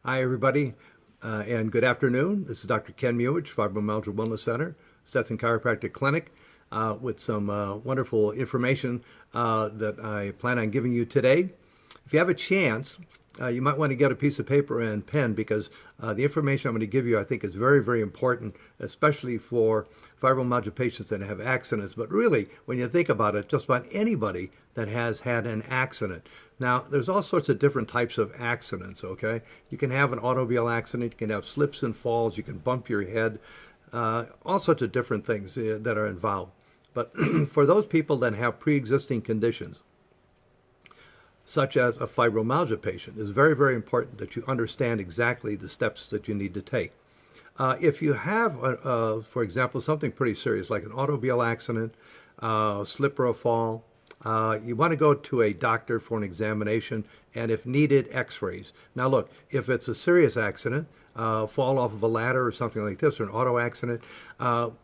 Hi, everybody, and good afternoon. This is Dr. Ken Muich, Fibromyalgia Wellness Center, Stetson Chiropractic Clinic, with some wonderful information that I plan on giving you today. If you have a chance, you might want to get a piece of paper and pen because the information I'm going to give you, I think, is very, very important, especially for fibromyalgia patients that have accidents. But really, when you think about it, just about anybody that has had an accident. Now, there's all sorts of different types of accidents, okay? You can have an automobile accident, you can have slips and falls, you can bump your head, all sorts of different things that are involved. But for those people that have pre-existing conditions, such as a fibromyalgia patient, it's very, very important that you understand exactly the steps that you need to take. If you have, for example, something pretty serious like an automobile accident, slip or a fall, you want to go to a doctor for an examination and, if needed, x-rays. Now look, if it's a serious accident, fall off of a ladder or something like this, or an auto accident,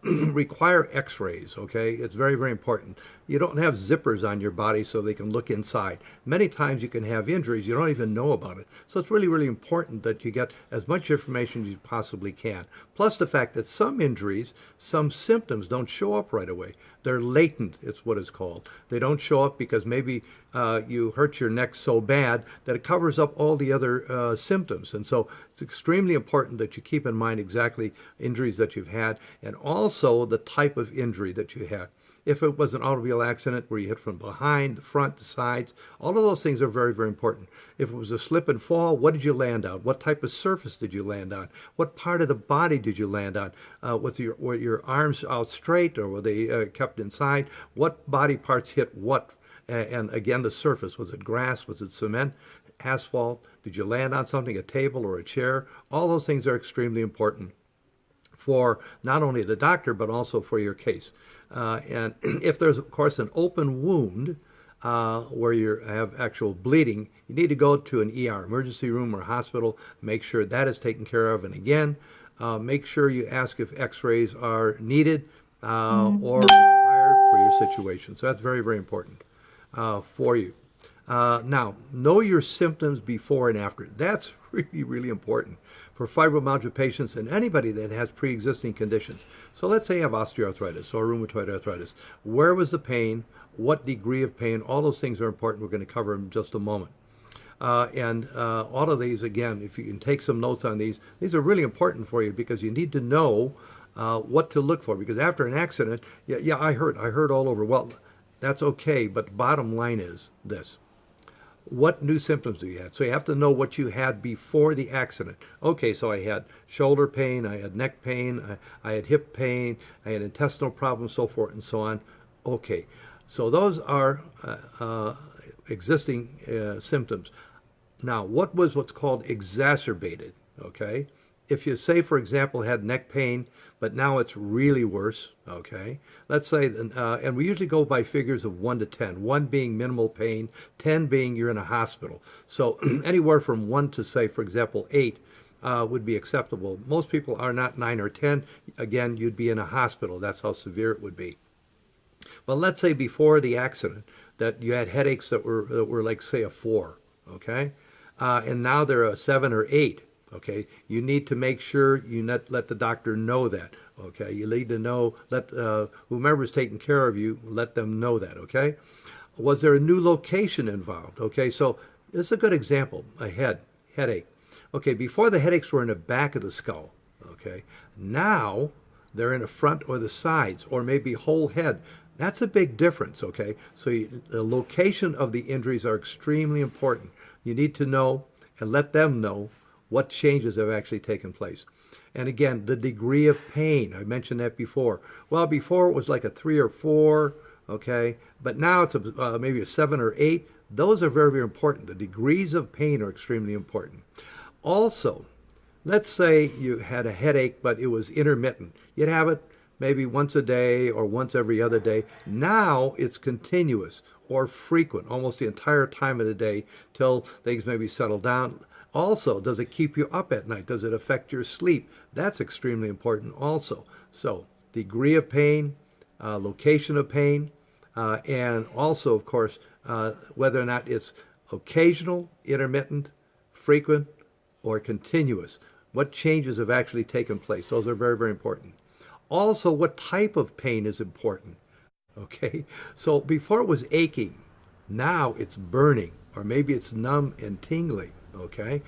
require x-rays, okay? It's very, very important. You don't have zippers on your body so they can look inside. Many times you can have injuries, you don't even know about it. So it's really, really important that you get as much information as you possibly can. Plus the fact that some injuries, some symptoms don't show up right away. They're latent, it's what it's called. They don't show up because maybe you hurt your neck so bad that it covers up all the other symptoms. And so it's extremely important that you keep in mind exactly injuries that you've had and also the type of injury that you had. If it was an automobile accident where you hit from behind, the front, the sides, all of those things are very, very important. If it was a slip and fall, what did you land on? What type of surface did you land on? What part of the body did you land on? Were your arms out straight or were they kept inside? What body parts hit what? And again, the surface. Was it grass? Was it cement? Asphalt? Did you land on something, a table or a chair? All those things are extremely important for not only the doctor, but also for your case. And if there's, of course, an open wound where you have actual bleeding, you need to go to an ER, emergency room or hospital, make sure that is taken care of. And again, make sure you ask if x-rays are needed or required for your situation. So that's very, very important for you. Now, know your symptoms before and after. That's really, really important for fibromyalgia patients and anybody that has pre-existing conditions. So let's say you have osteoarthritis or rheumatoid arthritis. Where was the pain? What degree of pain? All those things are important. We're going to cover in just a moment. And all of these, again, if you can take some notes on these are really important for you because you need to know what to look for. Because after an accident, yeah, I hurt all over. Well, that's okay, but the bottom line is this. What new symptoms do you have? So you have to know what you had before the accident. Okay, so I had shoulder pain, I had neck pain, I had hip pain, I had intestinal problems, so forth and so on. Okay, so those are existing symptoms. Now, what was what's called exacerbated? Okay, if you say, for example, had neck pain, but now it's really worse, okay? Let's say, and we usually go by figures of 1 to 10, 1 being minimal pain, 10 being you're in a hospital. So anywhere from 1 to, say, for example, 8 would be acceptable. Most people are not 9 or 10. Again, you'd be in a hospital. That's how severe it would be. Well, let's say before the accident that you had headaches that were like, say, a 4, okay? And now they're a 7 or 8. Okay, you need to make sure you let the doctor know that. Okay, you need to know, let whomever's taking care of you, let them know that. Okay, was there a new location involved? Okay, so this is a good example. A headache. Okay, before the headaches were in the back of the skull. Okay, now they're in the front or the sides, or maybe whole head. That's a big difference. Okay, so the location of the injuries are extremely important. You need to know and let them know what changes have actually taken place. And again, the degree of pain, I mentioned that before. Well, before it was like a 3 or 4, okay, but now it's maybe a 7 or 8. Those are very, very important. The degrees of pain are extremely important. Also, let's say you had a headache, but it was intermittent. You'd have it maybe once a day or once every other day. Now it's continuous or frequent, almost the entire time of the day till things maybe settle down. Also, does it keep you up at night? Does it affect your sleep? That's extremely important also. So, degree of pain, location of pain, and also, of course, whether or not it's occasional, intermittent, frequent, or continuous? What changes have actually taken place? Those are very, very important. Also, what type of pain is important? Okay, so before it was aching, now it's burning, or maybe it's numb and tingling. Okay,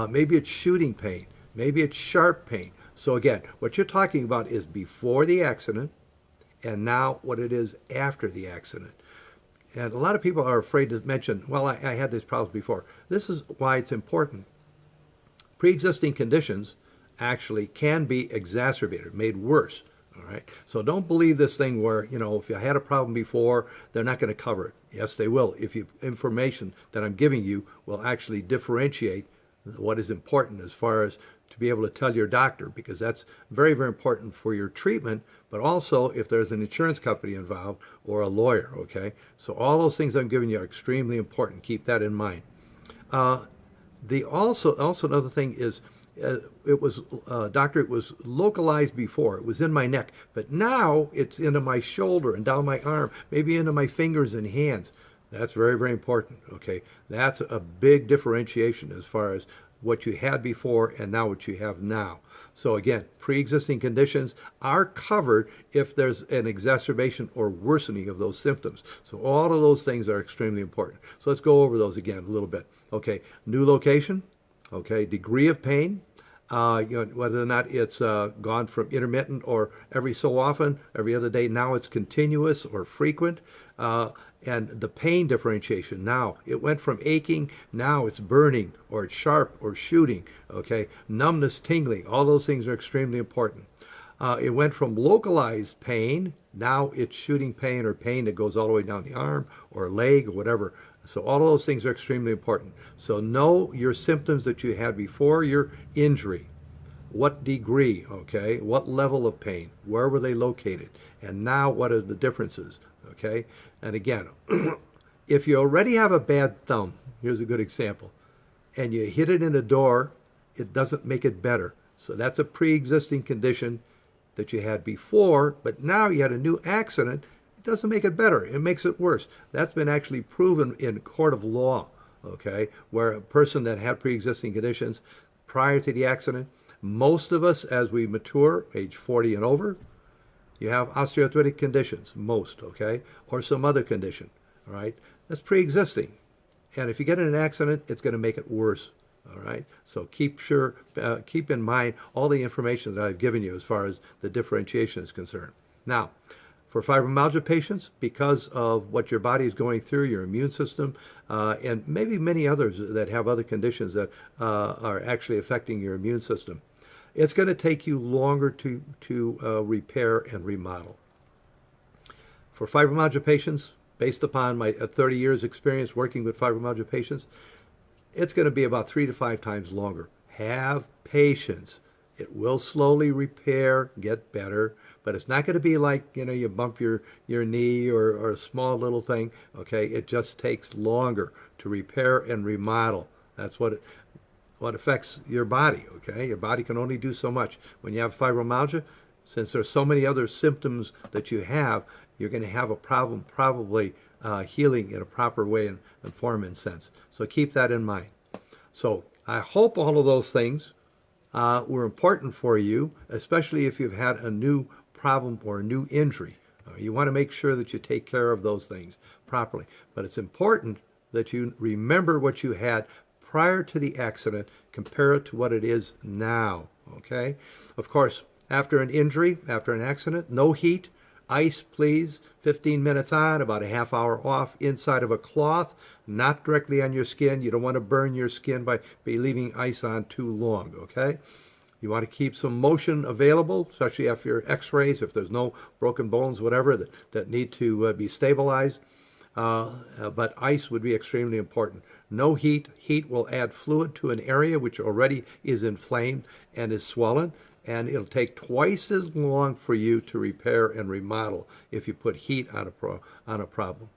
maybe it's shooting pain, maybe it's sharp pain. So again, what you're talking about is before the accident, and now what it is after the accident. And a lot of people are afraid to mention, well, I had these problems before. This is why it's important. Pre-existing conditions actually can be exacerbated, made worse. All right. So don't believe this thing where, if you had a problem before, they're not going to cover it. Yes, they will. If you information that I'm giving you will actually differentiate what is important as far as to be able to tell your doctor, because that's very, very important for your treatment, but also if there's an insurance company involved or a lawyer. Okay. So all those things I'm giving you are extremely important. Keep that in mind. The also another thing is it was doctor, it was localized before. It was in my neck, but now it's into my shoulder and down my arm, maybe into my fingers and hands. That's very, very important. Okay, that's a big differentiation as far as what you had before and now what you have now. So again, pre-existing conditions are covered if there's an exacerbation or worsening of those symptoms. So all of those things are extremely important. So let's go over those again a little bit. Okay, new location. Okay, degree of pain. Whether or not it's gone from intermittent or every so often, every other day. Now it's continuous or frequent. And the pain differentiation. Now it went from aching, now it's burning, or it's sharp or shooting. Okay, numbness, tingling, all those things are extremely important. It went from localized pain, now it's shooting pain or pain that goes all the way down the arm or leg or whatever. So all of those things are extremely important. So know your symptoms that you had before your injury. What degree, okay? What level of pain? Where were they located? And now what are the differences, okay? And again, if you already have a bad thumb, here's a good example, and you hit it in a door, it doesn't make it better. So that's a pre-existing condition that you had before, but now you had a new accident. It doesn't make it better. It makes it worse. That's been actually proven in court of law, okay, where a person that had pre-existing conditions prior to the accident, most of us as we mature, age 40 and over, you have osteoarthritic conditions, most, okay, or some other condition, all right? That's pre-existing. And if you get in an accident, it's going to make it worse, all right? So keep in mind all the information that I've given you as far as the differentiation is concerned. Now, for fibromyalgia patients, because of what your body is going through, your immune system, and maybe many others that have other conditions that are actually affecting your immune system, it's going to take you longer to repair and remodel. For fibromyalgia patients, based upon my 30 years experience working with fibromyalgia patients, it's going to be about 3 to 5 times longer. Have patience. It will slowly repair, get better, but it's not going to be like, you bump your knee or a small little thing, okay? It just takes longer to repair and remodel. That's what affects your body, okay? Your body can only do so much. When you have fibromyalgia, since there's so many other symptoms that you have, you're going to have a problem probably healing in a proper way and form and sense. So keep that in mind. So I hope all of those things were important for you, especially if you've had a new problem or a new injury. You want to make sure that you take care of those things properly. But it's important that you remember what you had prior to the accident, compare it to what it is now, okay? Of course, after an injury, after an accident, no heat, ice, please, 15 minutes on, about a half hour off, inside of a cloth, not directly on your skin. You don't want to burn your skin by leaving ice on too long, okay? You want to keep some motion available, especially after your x-rays, if there's no broken bones, whatever, that need to be stabilized. But ice would be extremely important. No heat. Heat will add fluid to an area which already is inflamed and is swollen, and it'll take twice as long for you to repair and remodel if you put heat on a problem.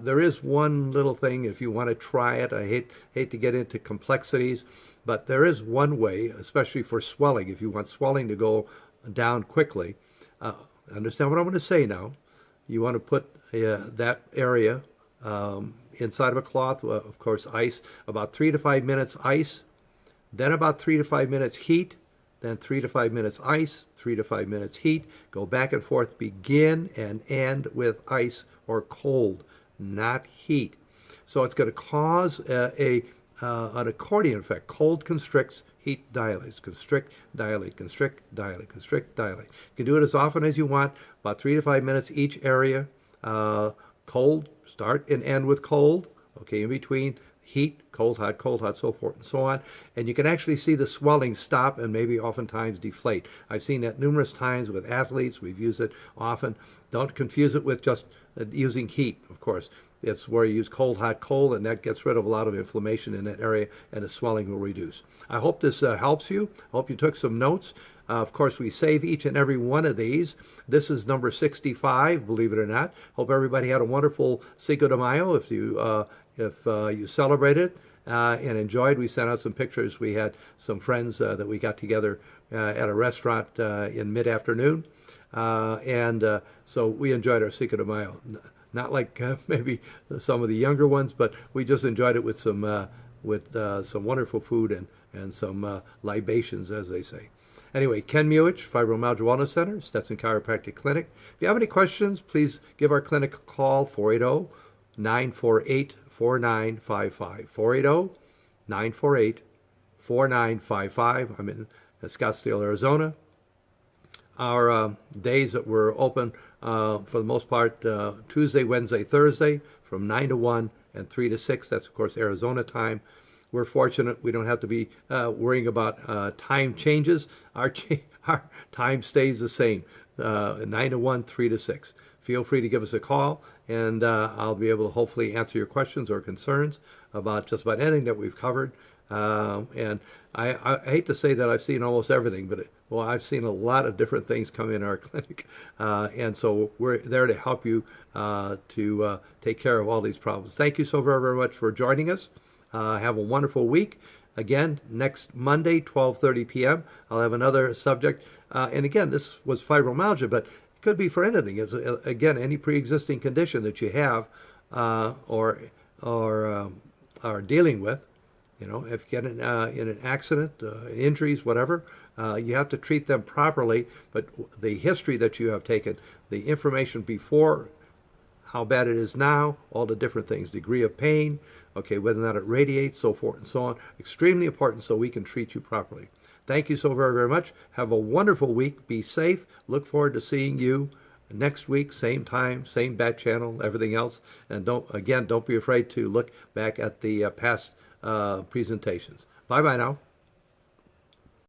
There is one little thing, if you want to try it. I hate to get into complexities, but there is one way, especially for swelling, if you want swelling to go down quickly. Understand what I'm going to say now. You want to put that area inside of a cloth, of course, ice, about 3 to 5 minutes ice, then about 3 to 5 minutes heat, then 3 to 5 minutes ice, 3 to 5 minutes heat. Go back and forth, begin and end with ice or cold, not heat. So it's going to cause an accordion effect. Cold constricts, heat dilates. Constrict, dilate, constrict, dilate, constrict, dilate. You can do it as often as you want, about 3 to 5 minutes each area. Cold, start and end with cold. Okay, in between heat, cold, hot, so forth and so on. And you can actually see the swelling stop and maybe oftentimes deflate. I've seen that numerous times with athletes. We've used it often. Don't confuse it with just using heat, of course. It's where you use cold, cold, and that gets rid of a lot of inflammation in that area, and the swelling will reduce. I hope this helps you. I hope you took some notes. Of course, we save each and every one of these. This is number 65, believe it or not. Hope everybody had a wonderful Cinco de Mayo if you celebrated and enjoyed. We sent out some pictures. We had some friends that we got together at a restaurant in mid-afternoon. So we enjoyed our Cinco de Mayo. Not like maybe some of the younger ones, but we just enjoyed it with some wonderful food and some libations, as they say. Anyway, Ken Muich, Fibromyalgia Wellness Center, Stetson Chiropractic Clinic. If you have any questions, please give our clinic a call, 480-948-4955. 480-948-4955. I'm in Scottsdale, Arizona. Our days that we're open, for the most part, Tuesday, Wednesday, Thursday, from 9 to 1 and 3 to 6. That's, of course, Arizona time. We're fortunate we don't have to be worrying about time changes. Our time stays the same, 9 to 1, 3 to 6. Feel free to give us a call, and I'll be able to hopefully answer your questions or concerns about just about anything that we've covered. And I hate to say that I've seen almost everything, but I've seen a lot of different things come in our clinic. And so we're there to help you to take care of all these problems. Thank you so very, very much for joining us. Have a wonderful week. Again, next Monday, 12:30 p.m., I'll have another subject. And again, this was fibromyalgia, but it could be for anything. It's, again, any pre-existing condition that you have or are dealing with. You know, if you get in an accident, injuries, whatever, you have to treat them properly. But the history that you have taken, the information before, how bad it is now, all the different things, degree of pain, okay, whether or not it radiates, so forth and so on, extremely important so we can treat you properly. Thank you so very, very much. Have a wonderful week. Be safe. Look forward to seeing you next week, same time, same bat channel, everything else. And don't be afraid to look back at the past presentations. Bye-bye now.